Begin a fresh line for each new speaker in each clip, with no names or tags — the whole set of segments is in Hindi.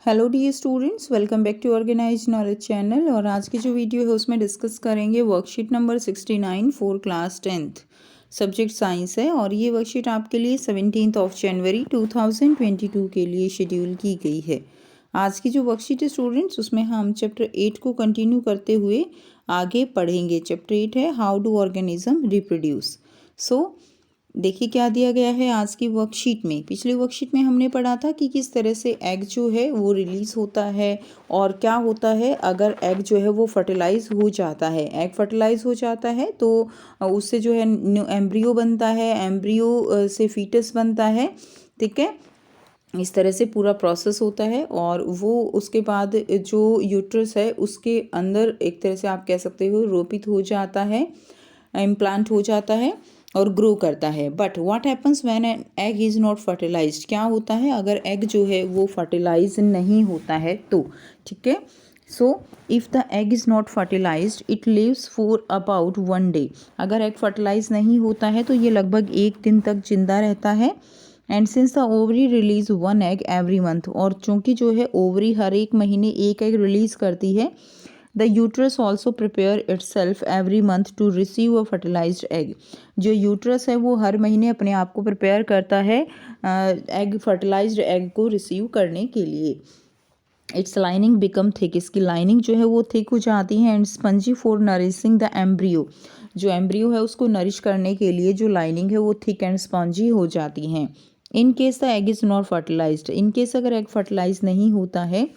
Hello dear students, welcome back to organize knowledge channel. और आज की जो वीडियो है उसमें डिस्कस करेंगे worksheet number 69 for class 10th subject science है। और ये वर्कशीट आपके लिए 17 जनवरी 2022 के लिए शेड्यूल की गई है। आज की जो वर्कशीट है स्टूडेंट्स, उसमें हम चैप्टर 8 को कंटिन्यू करते हुए आगे पढ़ेंगे। चैप्टर 8 है हाउ डू ऑर्गेनिज्म रिप्रोड्यूस। सो देखिए क्या दिया गया है आज की वर्कशीट में। पिछली वर्कशीट में हमने पढ़ा था कि किस तरह से एग जो है वो रिलीज होता है और क्या होता है अगर एग जो है वो फर्टिलाइज हो जाता है। एग फर्टिलाइज हो जाता है तो उससे जो है एम्ब्रियो बनता है, एम्ब्रियो से फीटस बनता है। ठीक है, इस तरह से पूरा प्रोसेस होता है। और वो उसके बाद जो यूट्रस है उसके अंदर एक तरह से आप कह सकते हो रोपित हो जाता है, इम्प्लांट हो जाता है और ग्रो करता है। But what happens when an egg is not fertilized, क्या होता है अगर एग जो है वो फर्टिलाइज नहीं होता है तो। ठीक है, so if the egg is not fertilized it lives for about 1 day. अगर एग फर्टिलाइज नहीं होता है तो ये लगभग 1 दिन तक जिंदा रहता है। And since the ovary release 1 egg every month, और चूँकि जो है ओवरी हर एक महीने एक एग रिलीज करती है, the uterus also prepare itself every month to receive a fertilized egg. जो यूट्रस है वो हर महीने अपने आप को प्रिपेयर करता है एग फर्टिलाइज्ड एग को रिसीव करने के लिए। इट्स लाइनिंग बिकम थिक, इसकी लाइनिंग जो है वो थिक हो जाती है। And spongy for nourishing the embryo, जो एम्ब्रियो है उसको नरिश करने के लिए जो लाइनिंग है वो थिक एंड स्पंजी हो जाती हैं। In case the egg is not fertilized, in case अगर एग फर्टिलाइज नहीं होता है,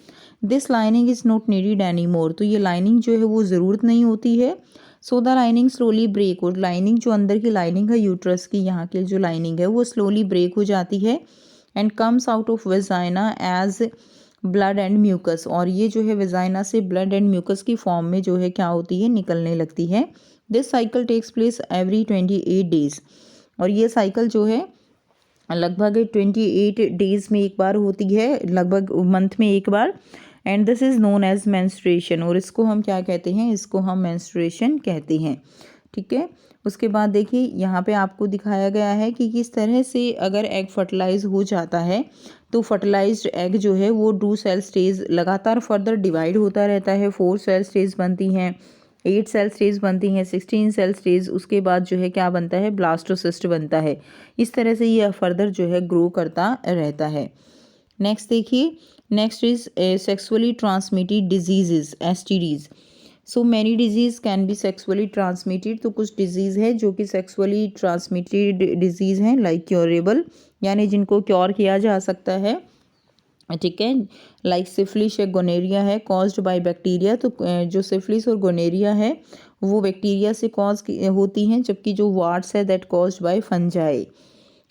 this lining is not needed any more, तो ये लाइनिंग जो है वो ज़रूरत नहीं होती है। So the lining slowly break, और लाइनिंग जो अंदर की लाइनिंग है यूट्रस की, यहाँ की जो लाइनिंग है वो स्लोली ब्रेक हो जाती है and comes out of vagina as blood and mucus, और ये जो है वेजाइना से ब्लड एंड म्यूकस की फॉर्म में जो है क्या होती है, निकलने लगती है। This cycle takes place every 28 days, और ये साइकिल जो है लगभग 28 डेज में एक बार होती है, लगभग मंथ में एक बार। And this is known as menstruation, और इसको हम क्या कहते हैं, इसको हम मेंस्ट्रुएशन कहते हैं। ठीक है, उसके बाद देखिए यहाँ पे आपको दिखाया गया है कि किस तरह से अगर एग फर्टिलाइज हो जाता है तो फर्टिलाइज्ड एग जो है वो 2 सेल स्टेज लगातार फर्दर डिवाइड होता रहता है। 4 सेल स्टेज बनती हैं, 8 सेल स्टेज बनती हैं, 16 सेल स्टेज, उसके बाद जो है क्या बनता है, ब्लास्टोसिस्ट बनता है। इस तरह से ये फर्दर जो है ग्रो करता रहता है। नेक्स्ट देखिए, next is sexually transmitted diseases, STDs. So many disease can be sexually transmitted, तो कुछ डिजीज़ है जो कि सेक्सुअली ट्रांसमिटेड डिजीज़ हैं, लाइक क्योरेबल, यानी जिनको क्योर किया जा सकता है। ठीक है, लाइक सिफिलिस या गोनेरिया है कॉज्ड बाय बैक्टीरिया, तो जो सिफिलिस और गोनेरिया है वो बैक्टीरिया से कॉज होती हैं, जबकि जो वार्ड्स है that caused by fungi.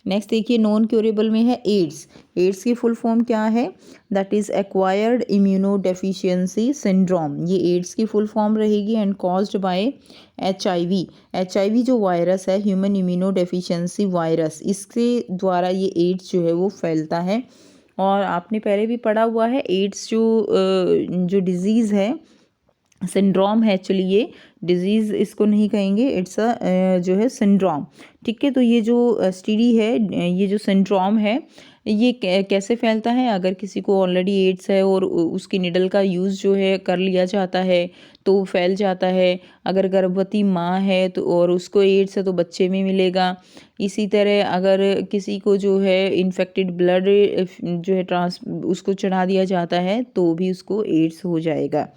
Next देखिए, नॉन क्योरेबल में है एड्स। एड्स की फुल फॉर्म क्या है, that is acquired immuno deficiency syndrome, ये एड्स की फुल फॉर्म रहेगी। And caused by HIV, HIV जो वायरस है, ह्यूमन इम्यूनो डेफिशिएंसी वायरस, इसके द्वारा ये एड्स जो है वो फैलता है। और आपने पहले भी पढ़ा हुआ है, एड्स जो डिज़ीज़ है, सिंड्रोम है, एक्चुअली ये डिजीज़ इसको नहीं कहेंगे, इट्स अ जो है सिंड्रोम। ठीक है, तो ये जो एसटीडी है, ये जो सिंड्रोम है, ये कैसे फैलता है, अगर किसी को ऑलरेडी एड्स है और उसकी निडल का यूज़ जो है कर लिया जाता है तो फैल जाता है। अगर गर्भवती माँ है तो और उसको एड्स है तो बच्चे में मिलेगा। इसी तरह अगर किसी को जो है इन्फेक्टेड ब्लड जो है उसको चढ़ा दिया जाता है तो भी उसको एड्स हो जाएगा।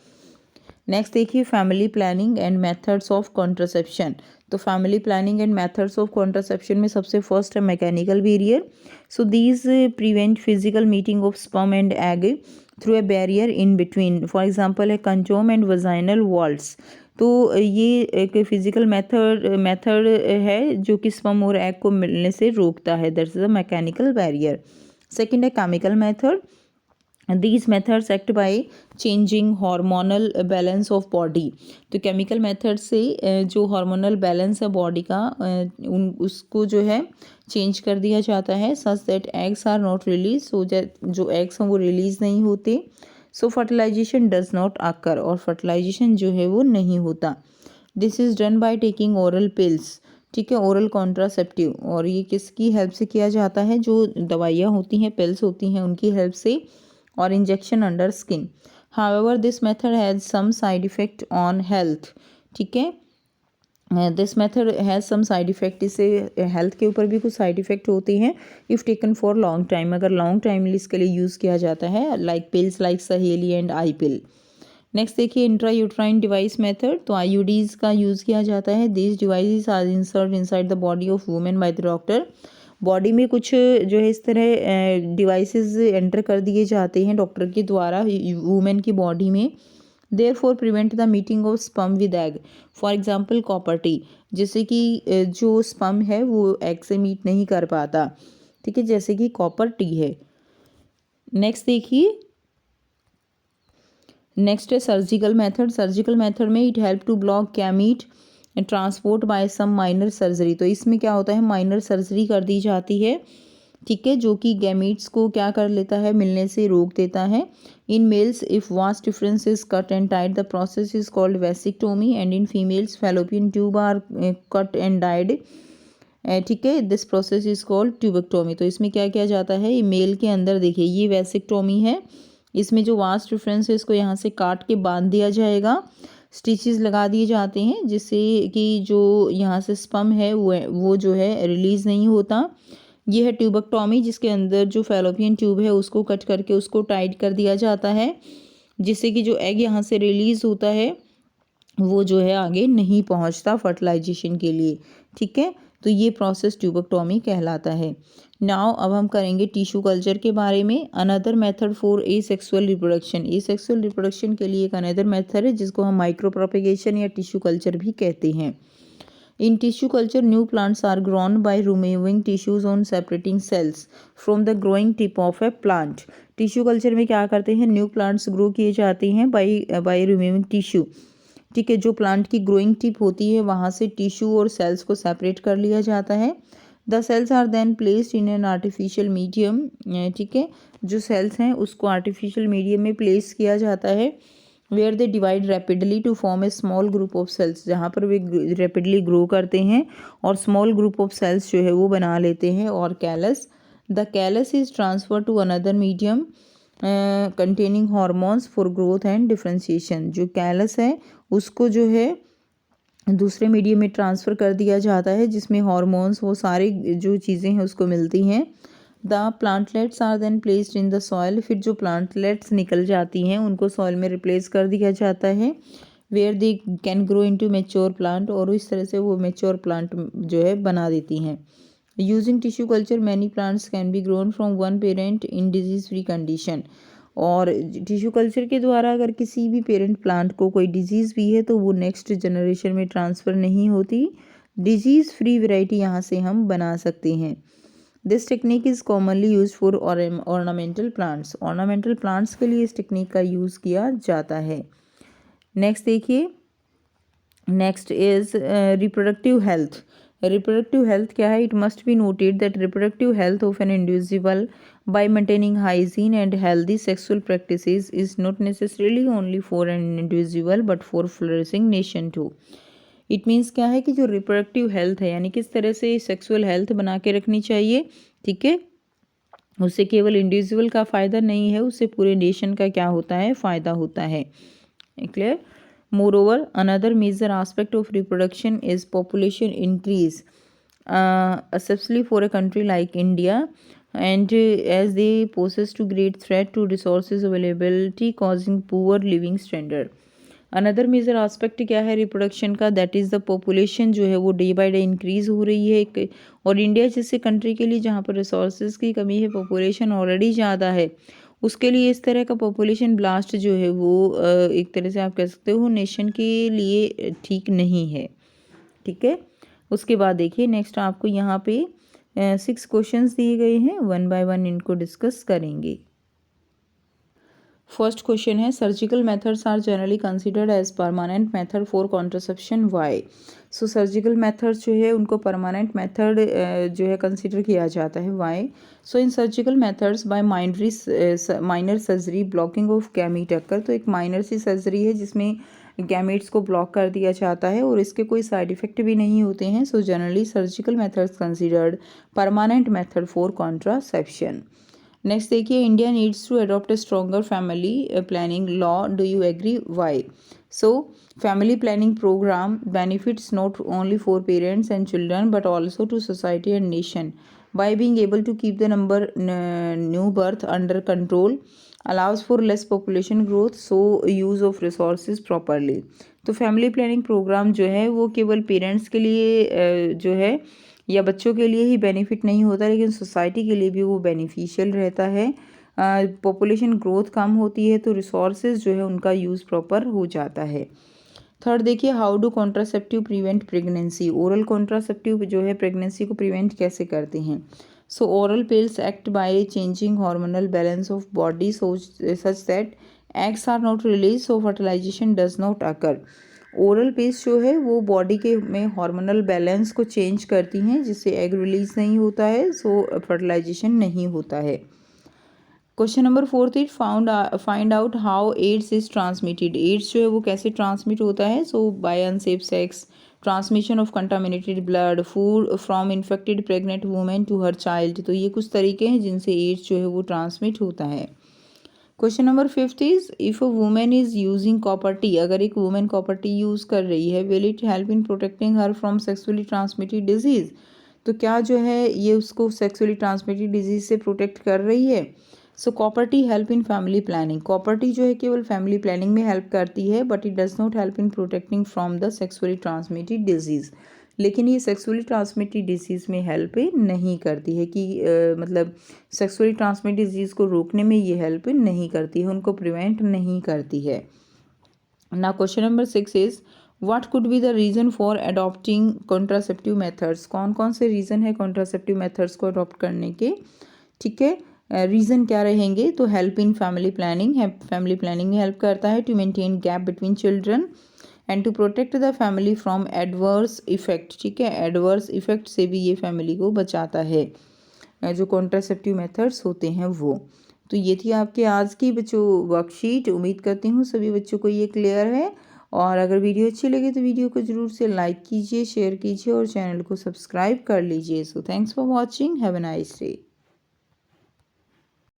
नेक्स्ट देखिए, family planning and methods of contraception. तो family planning and methods of contraception में सबसे फर्स्ट है mechanical barrier. So these prevent physical meeting of sperm and egg through a barrier in between, for example है कंडोम एंड वजाइनल वॉल्स। तो ये एक फिजिकल मेथड है जो कि स्पर्म और एग को मिलने से रोकता है, that's the mechanical barrier. Second है chemical method. These methods act by changing hormonal balance of body। तो केमिकल मेथड से जो हार्मोनल बैलेंस है बॉडी का उसको जो है चेंज कर दिया जाता है, such that eggs are not release, so जो एग्स हैं वो रिलीज नहीं होते। So fertilisation does not occur, और फर्टिलाइजेशन जो है वो नहीं होता। This is done by taking oral pills. ठीक है, ओरल कॉन्ट्रासेप्टिव, और ये किसकी हेल्प से किया जाता है, जो दवाइयाँ होती हैं, पिल्स होती हैं, उनकी हेल्प से। or injection under skin. However, this method has some side effect on health. ठीक है, this method has some side effect, इससे हेल्थ के ऊपर भी कुछ साइड इफ़ेक्ट होते हैं if taken for long time, अगर लॉन्ग टाइम इसके लिए यूज़ किया जाता है, like pills like Saheli and I pill. Next देखिए इंट्रा यूट्राइन डिवाइस मेथड, तो आईयूडीज़ का यूज़ किया जाता है। This device are insert inside the body of women by the doctor. Body में कुछ जो है इस तरह डिवाइसेस एंटर कर दिए जाते हैं डॉक्टर के द्वारा वुमेन की बॉडी में। Therefore prevent the meeting of sperm with egg. For example copper T, जैसे कि जो स्पर्म है वो एग से मीट नहीं कर पाता, ठीक है, जैसे कि कॉपर टी है। नेक्स्ट देखिए, नेक्स्ट है सर्जिकल मेथड। सर्जिकल मेथड में it help to block gamete transport by some minor surgery. तो इसमें क्या होता है, माइनर सर्जरी कर दी जाती है, ठीक है, जो कि गैमीट्स को क्या कर लेता है, मिलने से रोक देता है। In males if vas deferens is cut and tied the process is called vasectomy and in females fallopian tube are cut and tied, ठीक है, this process is called tubectomy. तो इसमें क्या किया जाता है, ये मेल के अंदर देखिए ये वेसिक्टोमी है, इसमें जो वास्ट डिफरेंस है इसको यहाँ से काट के बांध दिया जाएगा, स्टिचेस लगा दिए जाते हैं जिससे कि जो यहाँ से स्पर्म है वो जो है रिलीज़ नहीं होता। ये है ट्यूबेक्टोमी, जिसके अंदर जो फैलोपियन ट्यूब है उसको कट करके उसको टाइट कर दिया जाता है, जिससे कि जो एग यहाँ से रिलीज़ होता है वो जो है आगे नहीं पहुँचता फर्टिलाइजेशन के लिए, ठीक है। तो ये प्रोसेस ट्यूबेक्टोमी कहलाता है। नाउ अब हम करेंगे टिश्यू कल्चर के बारे में। Another method for asexual reproduction, asexual reproduction के लिए एक अनदर मेथड है जिसको हम माइक्रो प्रोपेगेशन या टिश्यू कल्चर भी कहते हैं। In tissue culture, new plants are grown by removing tissues on separating cells from the growing tip of a plant. Tissue culture में क्या करते हैं, न्यू प्लांट्स ग्रो किए जाते हैं बाय रिमूविंग टिश्यू, ठीक है, जो प्लांट की ग्रोइंग टिप होती है वहाँ से टिश्यू और सेल्स को सेपरेट कर लिया जाता है। The cells are then placed in an artificial medium, ठीक है, जो सेल्स हैं उसको आर्टिफिशियल मीडियम में प्लेस किया जाता है, where they divide rapidly to form a small group of cells, जहाँ पर वे रैपिडली ग्रो करते हैं और स्मॉल ग्रुप ऑफ सेल्स जो है वो बना लेते हैं। और callus, the callus is transfer to another medium containing hormones for growth and differentiation. जो कैलस है उसको जो है दूसरे मीडियम में ट्रांसफ़र कर दिया जाता है जिसमें हार्मोन्स वो सारी जो चीज़ें हैं उसको मिलती हैं। The plantlets are then placed in the soil, फिर जो प्लांटलेट्स निकल जाती हैं उनको सॉइल में रिप्लेस कर दिया जाता है, where they can grow into mature plant, और इस तरह से वो मैच्योर प्लांट जो है बना देती हैं। Using tissue culture many plants can be grown from one parent in disease free condition. और टिश्यू कल्चर के द्वारा अगर किसी भी पेरेंट प्लांट को कोई डिजीज़ भी है तो वो नेक्स्ट जनरेशन में ट्रांसफ़र नहीं होती, डिजीज़ फ्री वैरायटी यहाँ से हम बना सकते हैं। This technique is commonly use for ornamental plants, ornamental plants के लिए इस टेक्निक का यूज़ किया जाता है। नेक्स्ट देखिए, next is reproductive health. Reproductive health क्या है, it must be noted that reproductive health of an individual by maintaining hygiene and healthy sexual practices is not necessarily only for an individual but for flourishing nation too. It means क्या है कि जो रिप्रोडक्टिव हेल्थ है यानी किस तरह से सेक्सुअल हेल्थ बना के रखनी चाहिए, ठीक है, उससे केवल इंडिविजुअल का फ़ायदा नहीं है, उससे पूरे नेशन का क्या होता है, फ़ायदा होता है। Clear? Moreover another major aspect of reproduction is population increase, especially for a country like India, and as they poses to great threat to resources availability causing poor living standard. Another major aspect क्या है रिप्रोडक्शन का, दैट इज़ द पॉपुलेशन जो है वो डे बाय डे इंक्रीज़ हो रही है, और इंडिया जैसे कंट्री के लिए जहाँ पर रिसोर्सेज की कमी है, पॉपुलेशन ऑलरेडी ज़्यादा है, उसके लिए इस तरह का पॉपुलेशन ब्लास्ट जो है वो एक तरह से आप कह सकते हो नेशन के लिए ठीक नहीं है, ठीक है। उसके बाद देखिए नेक्स्ट आपको यहाँ पे 6 क्वेश्चंस दिए गए हैं, वन बाय वन इनको डिस्कस करेंगे। फर्स्ट क्वेश्चन है surgical methods are generally considered as permanent method for contraception, why. So surgical methods जो है उनको परमानेंट मेथड जो है कंसिडर किया जाता है, why. So in surgical methods by minor surgery blocking of gamete occur, तो एक माइनर सी सर्जरी है जिसमें गैमेट्स को ब्लॉक कर दिया जाता है और इसके कोई साइड इफ़ेक्ट भी नहीं होते हैं। So generally surgical methods considered permanent method for contraception. Next देखिए, India needs to adopt a stronger family planning law, do you agree, why? So family planning program benefits not only for parents and children but also to society and nation by being able to keep the number new birth under control, allows for less population growth, so use of resources properly. तो फैमिली प्लानिंग प्रोग्राम जो है वो केवल पेरेंट्स के लिए जो है या बच्चों के लिए ही बेनिफिट नहीं होता, लेकिन सोसाइटी के लिए भी वो बेनिफिशियल रहता है। पॉपुलेशन ग्रोथ कम होती है तो रिसोर्सेज जो है उनका यूज़ प्रॉपर हो जाता है। थर्ड देखिए, how do contraceptive prevent pregnancy, oral contraceptive जो है प्रेगनेंसी को प्रिवेंट कैसे करते हैं? So oral pills act by changing hormonal balance of body such that eggs are not release, so fertilisation does not occur. Oral pills जो है वो बॉडी के में हार्मोनल बैलेंस को चेंज करती हैं जिससे एग रिलीज नहीं होता है, सो फर्टिलाइजेशन नहीं होता है। Question number 4 is find out how AIDS is transmitted, AIDS जो है वो कैसे ट्रांसमिट होता है? So by unsafe sex, transmission of contaminated blood, food from infected pregnant women to her child. तो ये कुछ तरीके हैं जिनसे एड्स जो है वो ट्रांसमिट होता है। Question number 5 is if a women is using copper T, अगर एक वुमेन कॉपर टी यूज़ कर रही है, will it help in protecting her from sexually transmitted disease? तो क्या जो है ये उसको सेक्सुअली ट्रांसमिटेड डिजीज़ से प्रोटेक्ट कर रही है? सो copper T help in family planning, copper T जो है केवल फैमिली प्लानिंग में हेल्प करती है but it does not help in protecting from the sexually transmitted disease. लेकिन ये सेक्सुअली ट्रांसमिटेड डिजीज़ में हेल्प नहीं करती है कि मतलब सेक्सुअली ट्रांसमिटेड डिजीज़ को रोकने में ये हेल्प नहीं करती है, उनको प्रिवेंट नहीं करती है। ना question number 6 is what could be the reason for adopting contraceptive methods, कौन कौन से रीज़न है कॉन्ट्रासेप्टिव मेथड्स को अडॉप्ट करने के? ठीक है, रीज़न क्या रहेंगे? तो help in family planning, family planning में हेल्प करता है, to maintain gap between children and to protect the family from adverse effect. ठीक है, एडवर्स इफेक्ट से भी ये फैमिली को बचाता है, जो कॉन्ट्रासेप्टिव मेथड्स होते हैं वो। तो ये थी आपके आज की बच्चों वर्कशीट। उम्मीद करती हूँ सभी बच्चों को ये क्लियर है, और अगर वीडियो अच्छी लगे तो वीडियो को ज़रूर से लाइक कीजिए, शेयर कीजिए और चैनल को सब्सक्राइब कर लीजिए। So thanks for watching, have a nice day.